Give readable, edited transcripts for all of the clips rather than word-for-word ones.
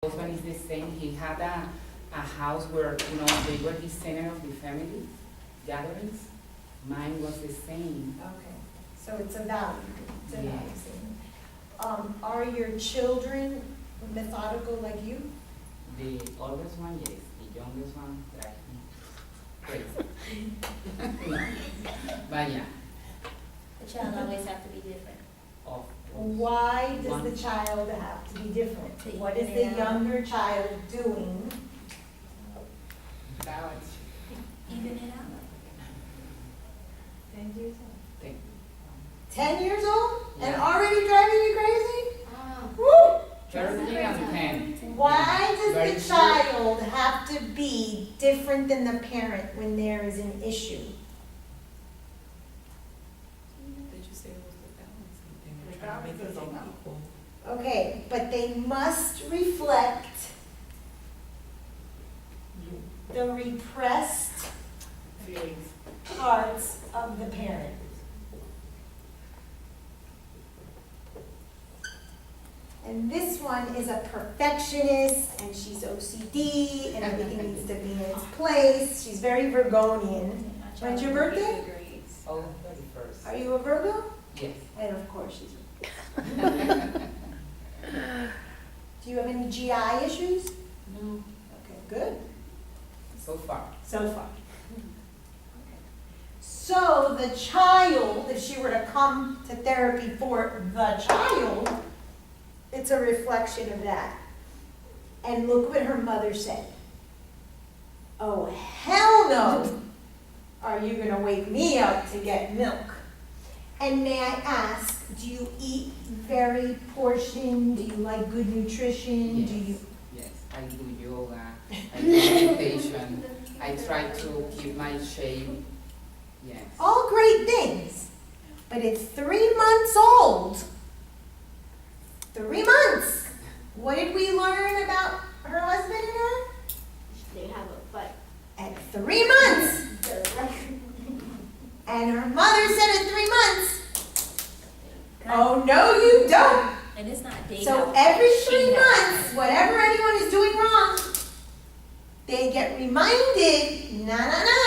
husband is the same. He had a house where, they were the center of the family gatherings. Mine was the same. Okay, so it's a value, it's a Yes. value statement. Are your children methodical like you? The oldest one, yes. The youngest one, drives me crazy. But yeah, The child always have to be different. of Why does One. the child have to be different? To What is even the it out. younger child doing? balance. Even it out. 10 years old. Thank you. 10 years old? And Yeah. already driving you crazy? Woo! 13 and 10. Why does Very the true. child have to be different than the parent when there is an issue? Did you say it was the balancing thing? They're trying to make it so equal. Okay, but they must reflect the repressed Feelings. parts of the parent. And this one is a perfectionist, and she's OCD, and everything needs to be in its place. She's very Virgonian. When's your birthday? Oh, 31st. Are you a Virgo? Yes. And of course she's a Do you have any GI issues? No, Okay, good. so far. So far. So the child, if she were to come to therapy for the child, it's a reflection of that. And look what her mother said. Oh, hell no! Are you gonna wake me up to get milk? And may I ask, do you eat very portioned? Do you like good nutrition? Do you? Yes, I do yoga, I do meditation, I try to keep my shape. Yes. All great things, but it's 3 months old. 3 months. What did we learn about her husband and her? They have a fight. At 3 months. And her mother said at 3 months, oh no you don't. And it's not they So have, every she 3 has. months, whatever anyone is doing wrong, they get reminded, na na na,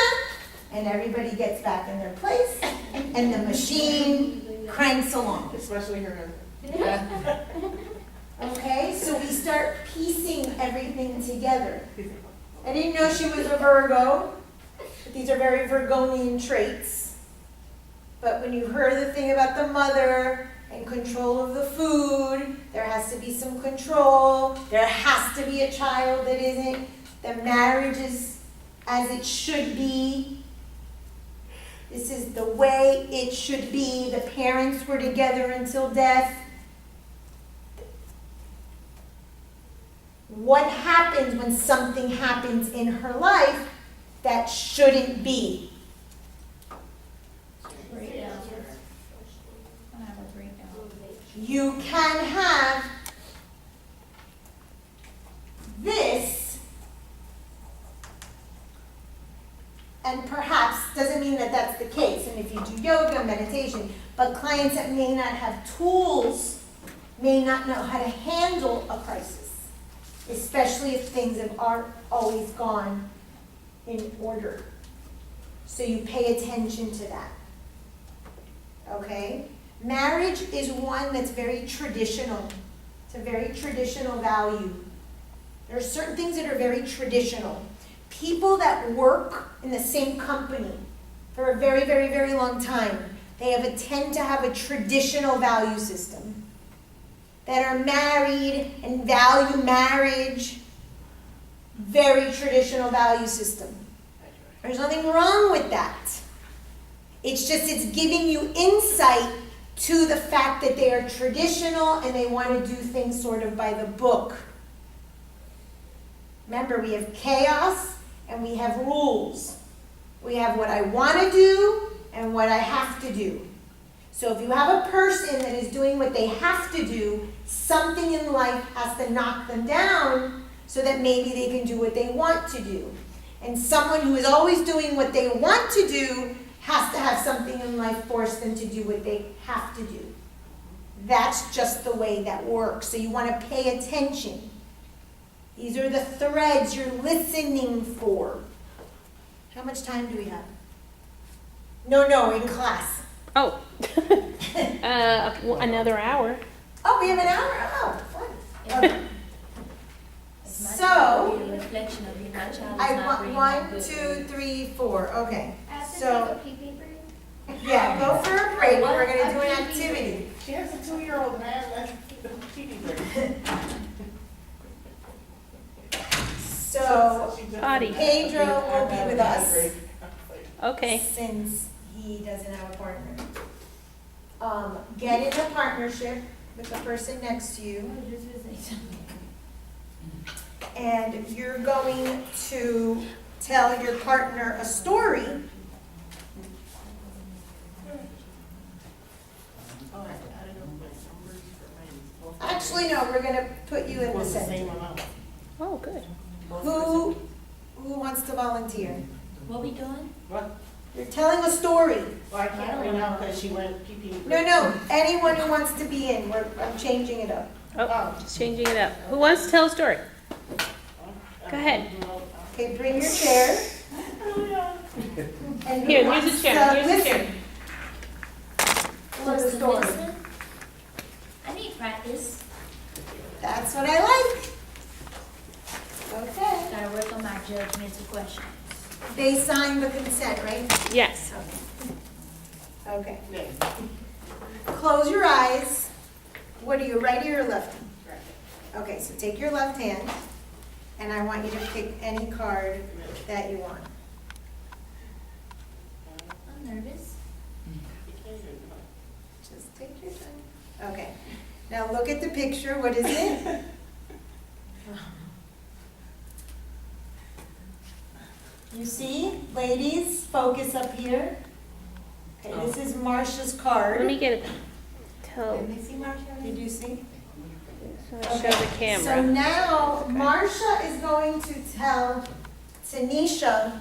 and everybody gets back in their place, and the machine cranks along. Especially her husband. Okay, so we start piecing everything together. I didn't know she was a Virgo, but these are very Virgonian traits. But when you heard the thing about the mother and control of the food, there has to be some control. There has to be a child that isn't. The marriage is as it should be. This is the way it should be. The parents were together until death. What happens when something happens in her life that shouldn't be? Breakdown. I have a breakdown. You can have this, and perhaps, doesn't mean that that's the case, and if you do yoga, meditation, but clients that may not have tools may not know how to handle a crisis, especially if things aren't always gone in order. So you pay attention to that. Okay? Marriage is one that's very traditional. It's a very traditional value. There are certain things that are very traditional. People that work in the same company for a very, very, very long time, they tend to have a traditional value system. That are married and value marriage, very traditional value system. There's nothing wrong with that. It's just it's giving you insight to the fact that they are traditional and they want to do things sort of by the book. Remember, we have chaos and we have rules. We have what I want to do and what I have to do. So if you have a person that is doing what they have to do, something in life has to knock them down so that maybe they can do what they want to do. And someone who is always doing what they want to do has to have something in life force them to do what they have to do. That's just the way that works. So you want to pay attention. These are the threads you're listening for. How much time do we have? No, in class. Oh. Another hour. Oh, we have an hour? Oh, fun. Okay. It's my So, child will be a reflection of you. My child is I not want bringing 1, good 2, 3, 4, okay. After So, take a pee-pee break? yeah, go for a break, What? we're gonna do an A pee-pee activity. She has a 2-year-old man, that's TV break. So, Potty. Pedro will be with us, Okay. since he doesn't have a partner. Get in a partnership with the person next to you, I was just gonna say something. and you're going to tell your partner a story. Actually, no, we're gonna put you in the Was the center. same amount. Oh, good. Who wants to volunteer? What we doing? What? You're telling a story. Well, I can't right now because she went pee-pee. No, anyone who wants to be in, I'm changing it up. Oh, just changing it up. Who wants to tell a story? Go ahead. Okay, bring your chair. And who Here's wants a chair, to here's a chair. listen to What's the the story? listen? I need practice. That's what I like. Okay. Gotta work on my judgmental questions. They signed the consent, right? Yes. Okay. Yes. Close your eyes. What are you, righty or lefty? Okay, so take your left hand, and I want you to pick any card that you want. I'm nervous. Just take your time. Okay. Now look at the picture. What is it? You see, ladies, focus up here. Okay, this is Marcia's card. Let me get it. Tell. Did you see? So I'll show the So camera. now Marcia is going to tell Tanisha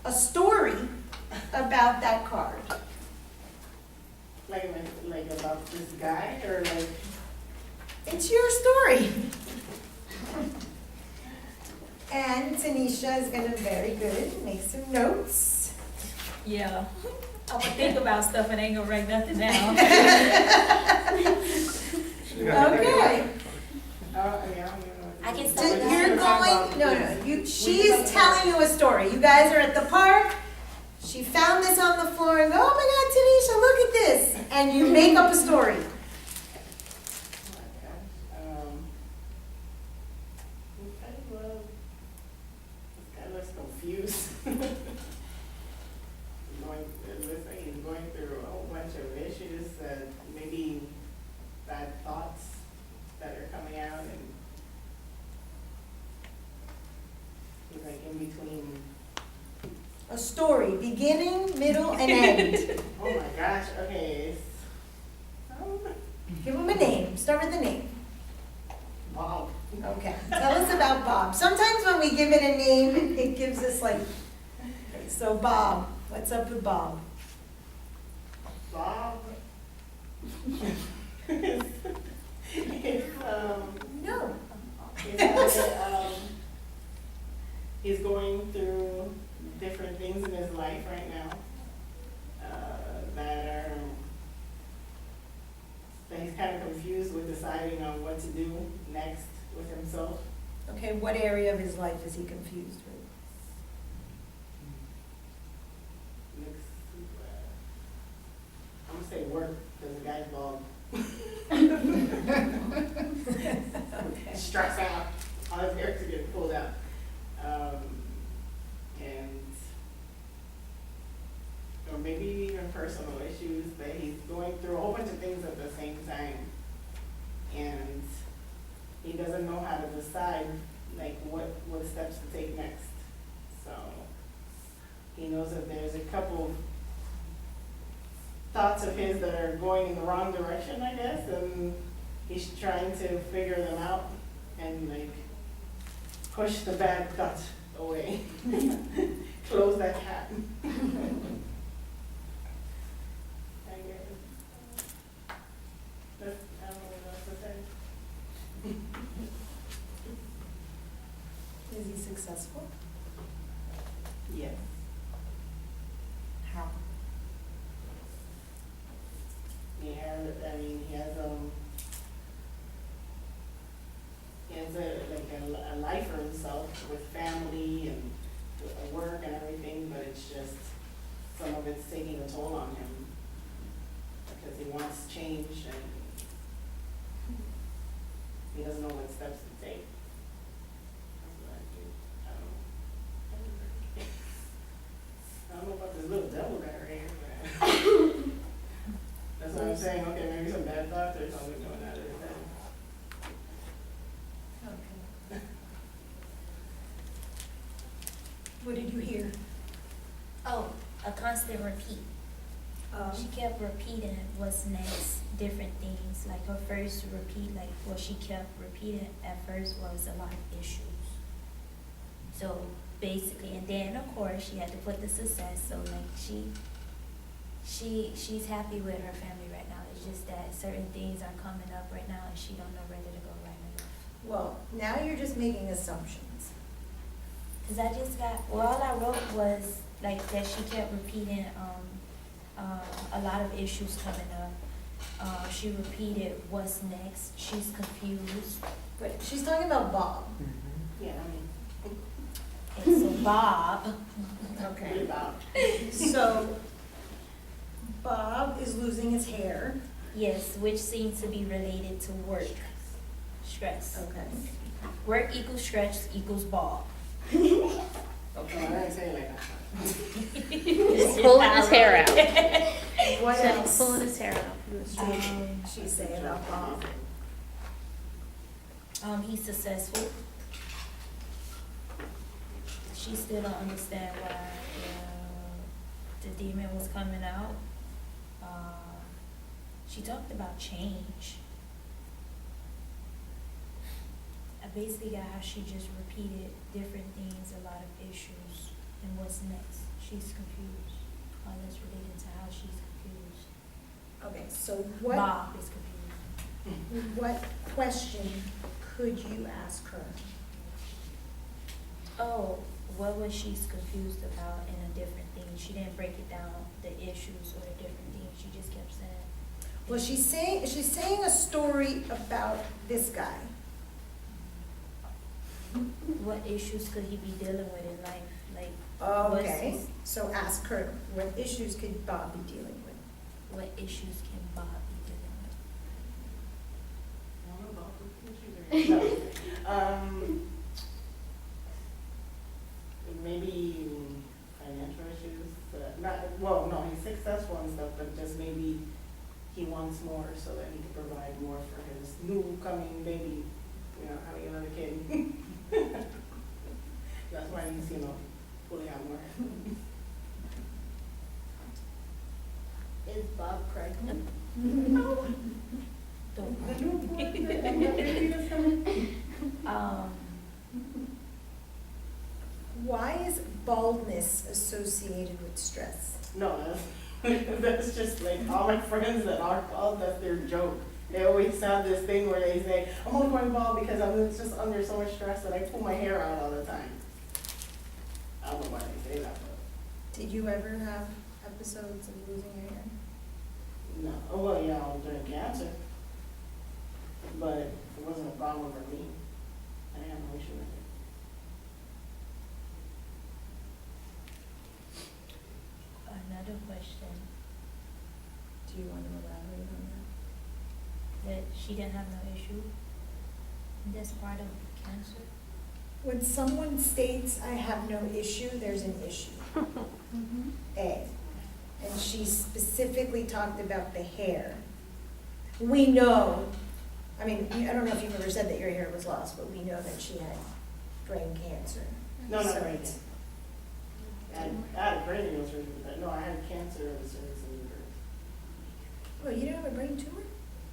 a story about that card. Like about this guy or like, It's your story. And Tanisha is gonna, very good, make some notes. Yeah. I'm gonna think about stuff and ain't gonna write nothing down. Okay. oh, I don't even know. I can So start with you're going, no, she's telling you a story. You guys are at the park. She found this on the floor and go, oh my God, Tanisha, look at this. And you make up a story. This guy looks confused. It looks like he's going through a whole bunch of issues, maybe bad thoughts that are coming out, and he's like in between. A story, beginning, middle, and end. Oh my gosh, okay. Give him a name. Start with the name. Wow. Okay. Tell us about Bob. Sometimes when we give it a name, it gives us like, okay, so Bob, what's up with Bob? Bob. No. He's going through different things in his life right now that he's kind of confused with deciding on what to do next with himself. Okay, what area of his life is he confused with? I'm gonna say work, because the guy's Bob. Okay. Stressed out, all his hairs are getting pulled out. Or maybe even personal issues, that he's going through a whole bunch of things at the same time. And he doesn't know how to decide, like, what steps to take next. So he knows that there's a couple thoughts of his that are going in the wrong direction, I guess, and he's trying to figure them out and like push the bad thoughts away. Close that cap. I don't know what else to say. Is he successful? Yes. How? He has, I mean, he has a life for himself with family and with work and everything, but it's just, some of it's taking a toll on him because he wants change and he doesn't know what steps to take. I don't know about this little devil guy right here, but that's what I'm saying. Okay, maybe some bad thoughts or something going on at his head. Okay. What did you hear? Oh, a constant repeat. She kept repeating what's next, different things. Like her first repeat, like what she kept repeating at first was a lot of issues. So basically, and then of course she had to put the success. So like she's happy with her family right now. It's just that certain things are coming up right now, and she don't know whether to go right or left. Well, now you're just making assumptions. Cause I just got, well, all I wrote was like that she kept repeating, a lot of issues coming up. She repeated what's next, she's confused. But she's talking about Bob. Yeah, I mean, And so Bob, pretty about. So Bob is losing his hair. yes, which seems to be related to work, stress. Okay. Work equals stress equals Bob. Okay, I didn't say it like that. He's pulling his hair out. What He's else? pulling his hair out from the street. She say about Bob. He's successful. She still don't understand why the demon was coming out. She talked about change. I basically got how she just repeated different things, a lot of issues, and what's next. She's confused. All that's related to how she's confused. Okay, so what, Bob is confused. what question could you ask her? Oh, what was she confused about in a different thing? She didn't break it down, the issues or the different things. She just kept saying. Well, she's saying a story about this guy. What issues could he be dealing with in life? Like, what's Okay, his- so ask her, what issues could Bob be dealing with? what issues can Bob be dealing with? I don't know about what issues are- maybe financial issues, no, he's successful and stuff, but just maybe he wants more so that he can provide more for his new coming baby, having another kid. That's why he's, pulling out more. Is Bob pregnant? Don't. The newborn, the baby is coming. Why is baldness associated with stress? No, that's just like all my friends that are bald, that's their joke. They always have this thing where they say, I'm only going bald because I'm just under so much stress that I pull my hair out all the time. I don't know why they say that, but Did you ever have episodes of losing your hair? no. Oh, well, yeah, I was during cancer. But it wasn't a problem for me. I didn't have no issue with it. Another question, Do you want to elaborate on that? that she didn't have no issue? That's part of cancer? When someone states, I have no issue, there's an issue. A. And she specifically talked about the hair. We know, I mean, I don't know if you've ever said that your hair was lost, but we know that she had brain cancer. No, not So brain it's- I had a brain surgery, but no, I had cancer of the cervix and uterus. Oh, you didn't have a brain tumor?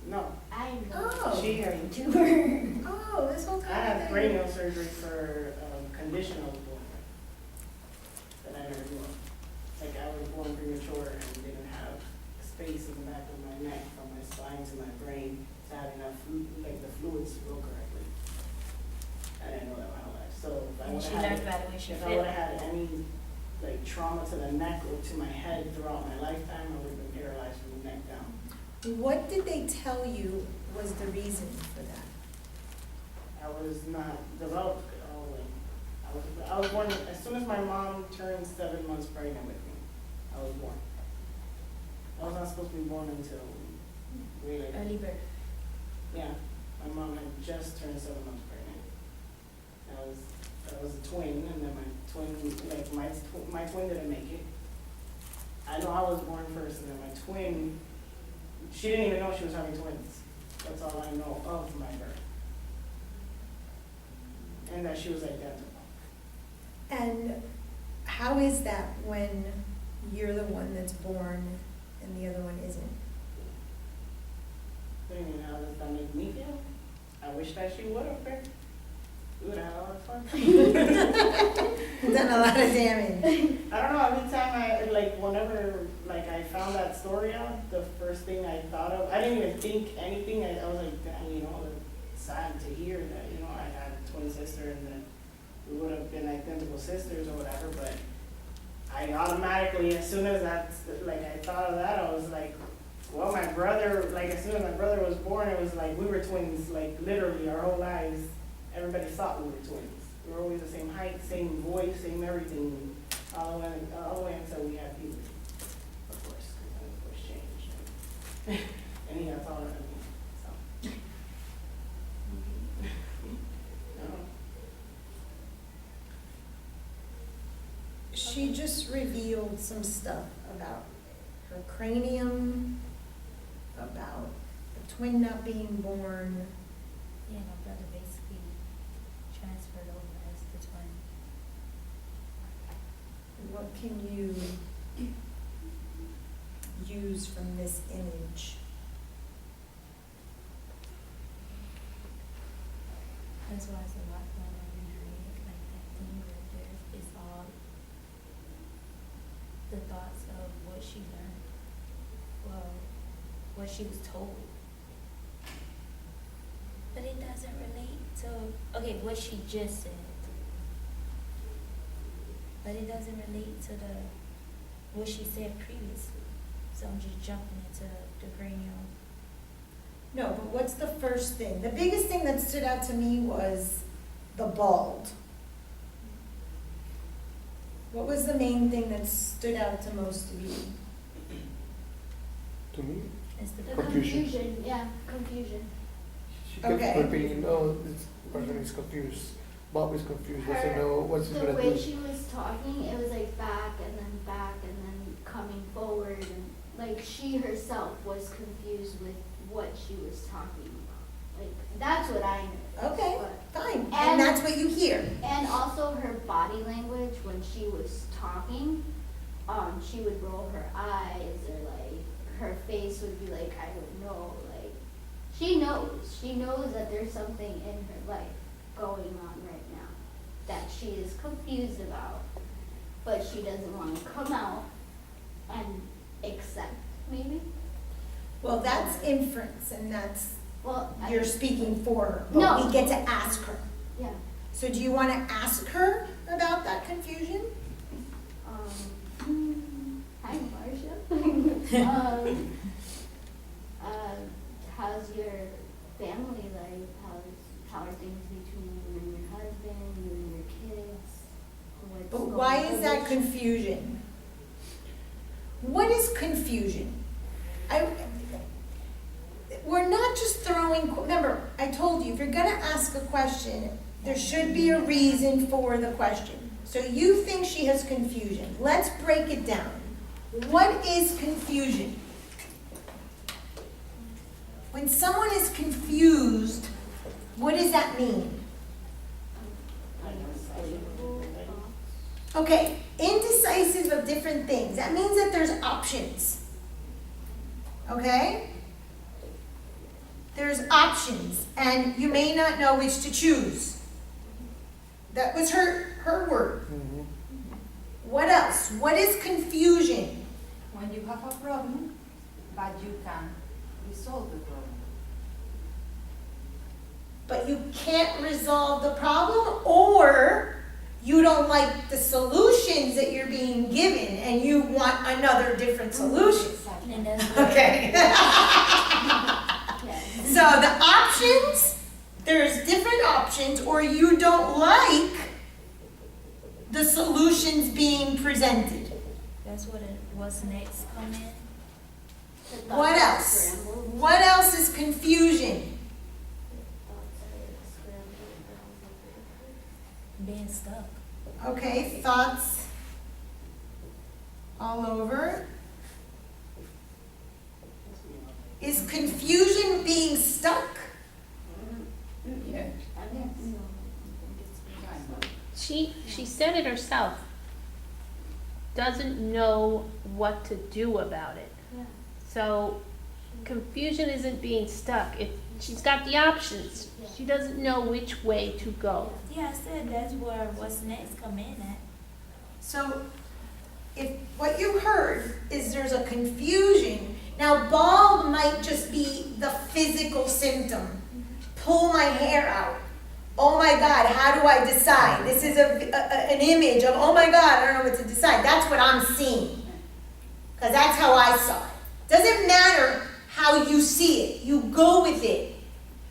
No, I Oh. she had, Oh, this whole time. I had cranial surgery for a condition I was born with. That I never knew of. Like I was born premature and didn't have space in the back of my neck from my spine to my brain to have enough, the fluids to flow correctly. I didn't know that my whole life. So I And would've she had, learned by the way she if I would've felt. had any, like, trauma to the neck or to my head throughout my lifetime, I would've been paralyzed from the neck down. What did they tell you was the reason for that? I was not developed, I was born, as soon as my mom turned 7 months pregnant with me, I was born. I was not supposed to be born until way later. Early birth. Yeah, my mom had just turned 7 months pregnant. I was a twin, and then my twin didn't make it. I know I was born first, and then my twin, she didn't even know she was having twins. That's all I know of my birth. And that she was identical. And how is that when you're the one that's born and the other one isn't? What do you mean, how does that make me feel? I wish that she would have been. We would have had a lot of fun. Done a lot of damage. I don't know, every time whenever I found that story out, the first thing I thought of, I didn't even think anything, I was like, damn, it's sad to hear that, I had a twin sister and that we would have been identical sisters or whatever, but I automatically, as soon as I thought of that, I was like, well, my brother, as soon as my brother was born, it was like, we were twins, literally our whole lives, everybody thought we were twins. We were always the same height, same voice, same everything, all the way until we had puberty, of course, because then of course changed. And he got taller than me, so. She just revealed some stuff about her cranium, about the twin not being born. Yeah, my brother basically transferred over as the twin. What can you use from this image? That's why it's a lot going on in her head, like that thing right there is all the thoughts of what she learned, well, what she was told. But it doesn't relate to, okay, what she just said. But it doesn't relate to what she said previously. So I'm just jumping into the cranial. No, but what's the first thing? The biggest thing that stood out to me was the bald. What was the main thing that stood out to most of you? To me, It's the The Confusion. confusion, yeah, confusion. she kept Okay. repeating, oh, this person is confused. Bob is confused, doesn't Her- know what's he The gonna way do. she was talking, it was back and then coming forward, and she herself was confused with what she was talking about. That's what I noticed. Okay, but- fine, and And- that's what you hear. And also her body language when she was talking, she would roll her eyes or her face would be I don't know, she knows that there's something in her life going on right now that she is confused about, but she doesn't want to come out and accept, maybe? Well, that's inference, and that's, Well, you're speaking for her. No. But we get to ask her. yeah, So do you want to ask her about that confusion? hi, Marcia. How's your family life? How are things between you and your husband, you and your kids? What's But going why on? is that confusion? What is confusion? We're not just throwing, remember, I told you, if you're gonna ask a question, there should be a reason for the question. So you think she has confusion. Let's break it down. What is confusion? When someone is confused, what does that mean? Okay, indecisive of different things. That means that there's options. Okay? There's options, and you may not know which to choose. That was her word. Mhm. What else? What is confusion? When you have a problem, but you can resolve the problem. But you can't resolve the problem, or like the solutions that you're being given and you want another different solution. And that's where- Okay. So the options, there's different options, or you don't like the solutions being presented. That's what it was next come in. What else? What else is confusion? Being stuck. Okay, thoughts all over. Is confusion being stuck? Yeah. She said it herself. Doesn't know what to do about it. So confusion isn't being stuck. She's got the options. She doesn't know which way to go. Yeah, I said that's where what's next come in at. So if what you heard is there's a confusion, now bald might just be the physical symptom. Pull my hair out. Oh my God, how do I decide? This is an image of, oh my God, I don't know what to decide. That's what I'm seeing. Because that's how I saw it. Doesn't matter how you see it. You go with it.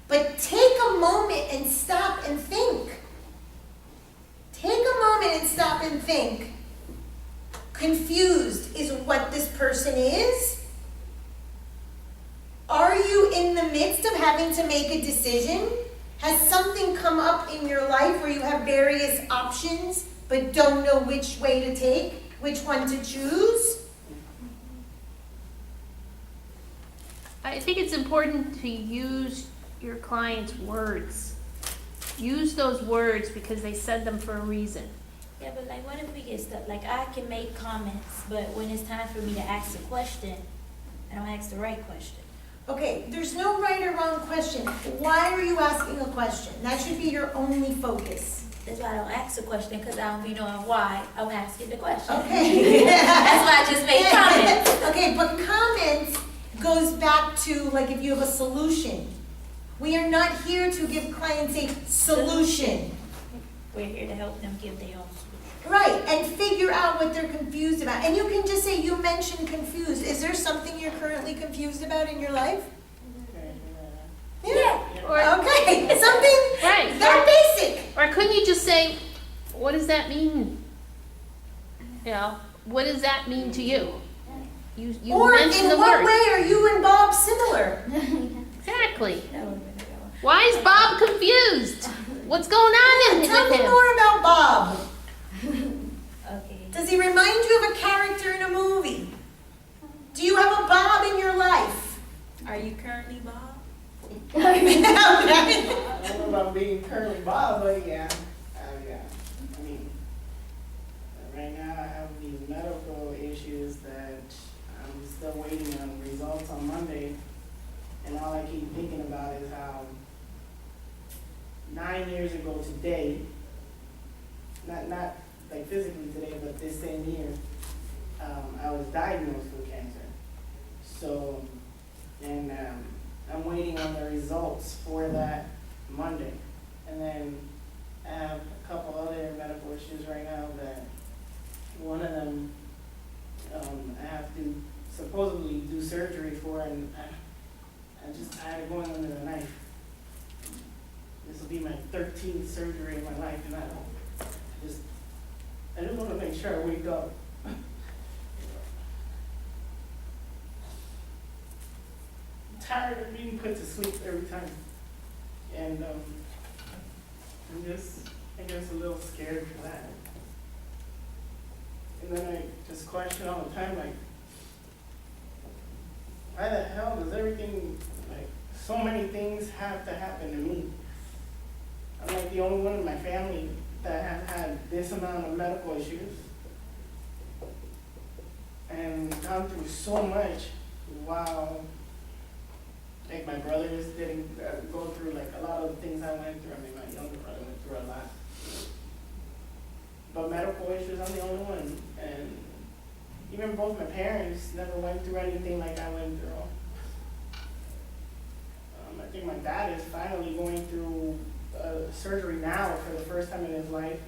But take a moment and stop and think. Take a moment and stop and think. Confused is what this person is. Are you in the midst of having to make a decision? Has something come up in your life where you have various options but don't know which way to take, which one to choose? I think it's important to use your client's words. Use those words because they said them for a reason. Yeah, but like, what if we get stuck? Like, I can make comments, but when it's time for me to ask a question, I don't ask the right question. Okay, there's no right or wrong question. Why are you asking a question? That should be your only focus. That's why I don't ask a question, because I don't be knowing why I'm asking the question. Okay. That's why I just made comments. Okay, but comments goes back to, like, if you have a solution. We are not here to give clients a solution. We're here to help them give their own solution. Right, and figure out what they're confused about. And you can just say, you mentioned confused. Is there something you're currently confused about in your life? Yeah. Or, Okay, something right. that basic. Or couldn't you just say, what does that mean? You know, what does that mean to you? You Or mentioned the in what word. way are you and Bob similar? Exactly. That would have been a good one. Why is Bob confused? What's going on Tell with me him? more about Bob. Okay. Does he remind you of a character in a movie? Do you have a Bob in your life? Are you currently Bob? I don't know about being currently Bob, but yeah. Yeah. I mean, right now I have these medical issues that I'm still waiting on results on Monday. And all I keep thinking about is how 9 years ago today, not like physically today, but this same year, I was diagnosed with cancer. So, and I'm waiting on the results for that Monday. And then I have a couple other medical issues right now that one of them I have to supposedly do surgery for, and I had it going under the knife. This will be my 13th surgery in my life, and I just want to make sure I wake up. I'm tired of being put to sleep every time. And I'm just, I guess, a little scared for that. And then I just question all the time, like, why the hell does everything, like, so many things have to happen to me? I'm like the only one in my family that have had this amount of medical issues and gone through so much while, like, my brothers didn't go through, like, a lot of the things I went through. I mean, my younger brother went through a lot. But medical issues, I'm the only one. And even both my parents never went through anything like I went through. I think my dad is finally going through surgery now for the first time in his life.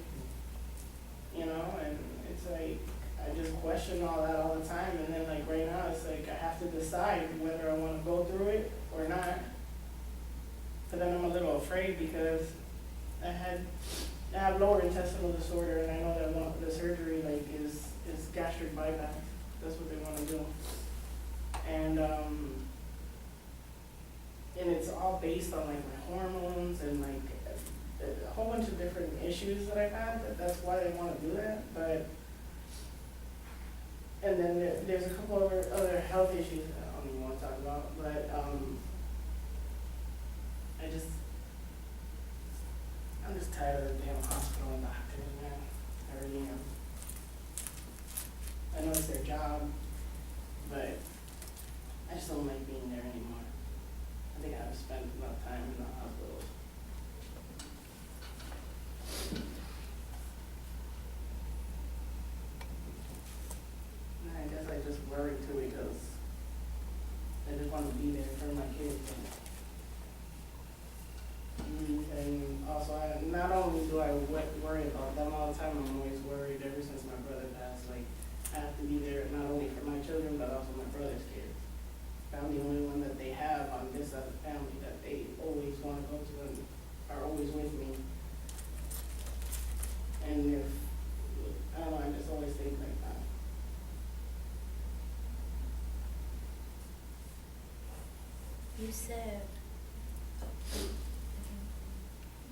you know, and it's like, I just question all that all the time, and then like right now, it's like I have to decide whether I wanna go through it or not. But then I'm a little afraid because I have lower intestinal disorder, and I know that the surgery like is gastric bypass. That's what they wanna do. And it's all based on like my hormones and like a whole bunch of different issues that I've had, that's why they wanna do that, but. And then there's a couple other health issues that I don't even wanna talk about, but, I'm just tired of the damn hospital and doctors, man. I really am. I know it's their job, but I just don't like being there anymore. I think I've spent enough time in the hospitals. And I guess I just worry too because I just want to be there for my kids. And also, not only do I worry about them all the time, I'm always worried ever since my brother passed. Like, I have to be there not only for my children, but also my brother's kids. I'm the only one that they have on this side of the family that they always want to go to and are always with me. And if, I don't know, I just always think like that. You said,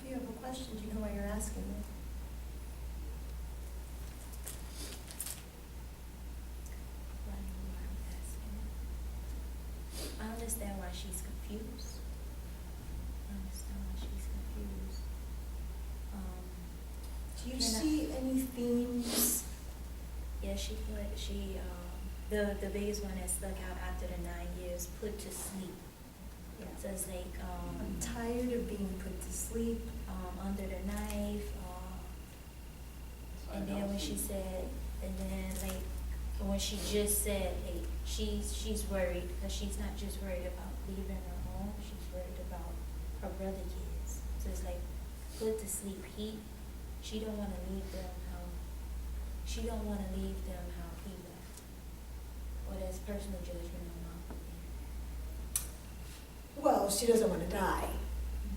If you have a question, do you know why you're asking it? I understand why she's confused. Do you Can I- see any themes? Yeah, the biggest one that stuck out after the 9 years, put to sleep. Yeah. So it's like, I'm tired of being put to sleep. under the knife, and then when she said, and then like, when she just said, like, she's worried, because she's not just worried about leaving her home, she's worried about her brother kids. So it's like, put to sleep, she don't wanna leave them how he left. Or that's personal judgment on my part. Well, she doesn't want to die,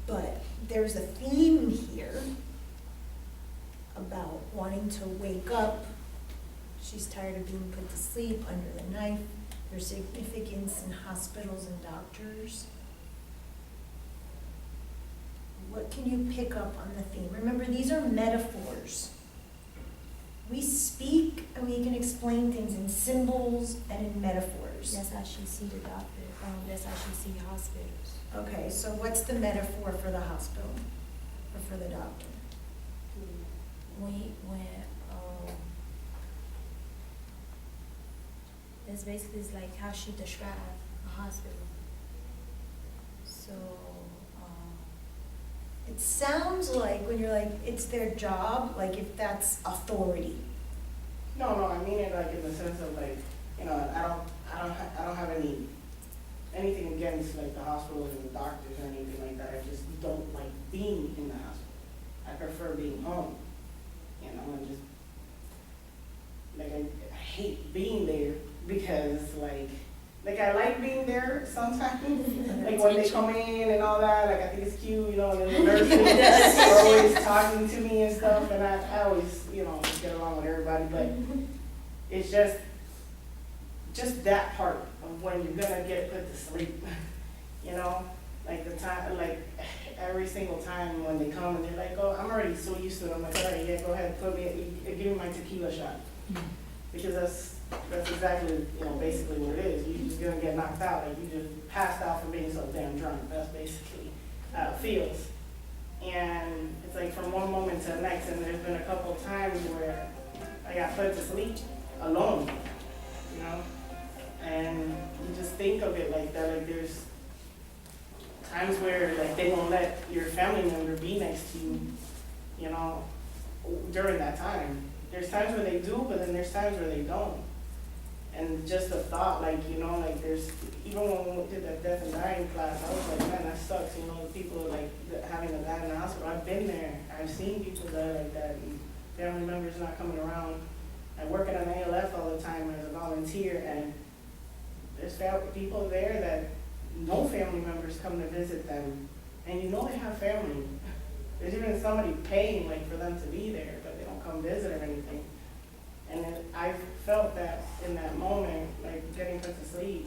but there's a theme here about wanting to wake up. She's tired of being put to sleep under the knife. There's significance in hospitals and doctors. What can you pick up on the theme? Remember, these are metaphors. We speak and we can explain things in symbols and in metaphors. That's how she see the doctor, that's how she see hospitals. Okay, so what's the metaphor for the hospital or for the doctor? It's basically it's like how she described a hospital. So, It sounds like when you're like, it's their job, like if that's authority. No, I mean it like in the sense of like, you know, I don't have anything against like the hospitals and the doctors or anything like that. I just don't like being in the hospital. I prefer being home, you know, and just like I hate being there because like I like being there sometimes, like when they come in and all that, like I think it's cute, you know, and then the nurses are always talking to me and stuff, and I always, you know, get along with everybody, but it's just that part of when you're gonna get put to sleep, you know, like the time, like every single time when they come and they're like, oh, I'm already so used to it, I'm like, all right, yeah, go ahead, give me my tequila shot, because that's exactly, you know, basically what it is. You're just gonna get knocked out, like you just passed out from being so damn drunk. That's basically how it feels. And it's like from one moment to the next, and there's been a couple of times where I got put to sleep alone, you know? And you just think of it like that, like there's times where like they won't let your family member be next to you, you know, during that time. There's times where they do, but then there's times where they don't. And just the thought, like, you know, like there's, even when we did that death and dying class, I was like, man, that sucks, you know, the people like having a die in the hospital. I've been there, I've seen people die like that, and family members not coming around. I work at an ALF all the time as a volunteer, and there's people there that no family members come to visit them, and you know they have family. There's even somebody paying like for them to be there, but they don't come visit or anything. And then I felt that in that moment, like getting put to sleep,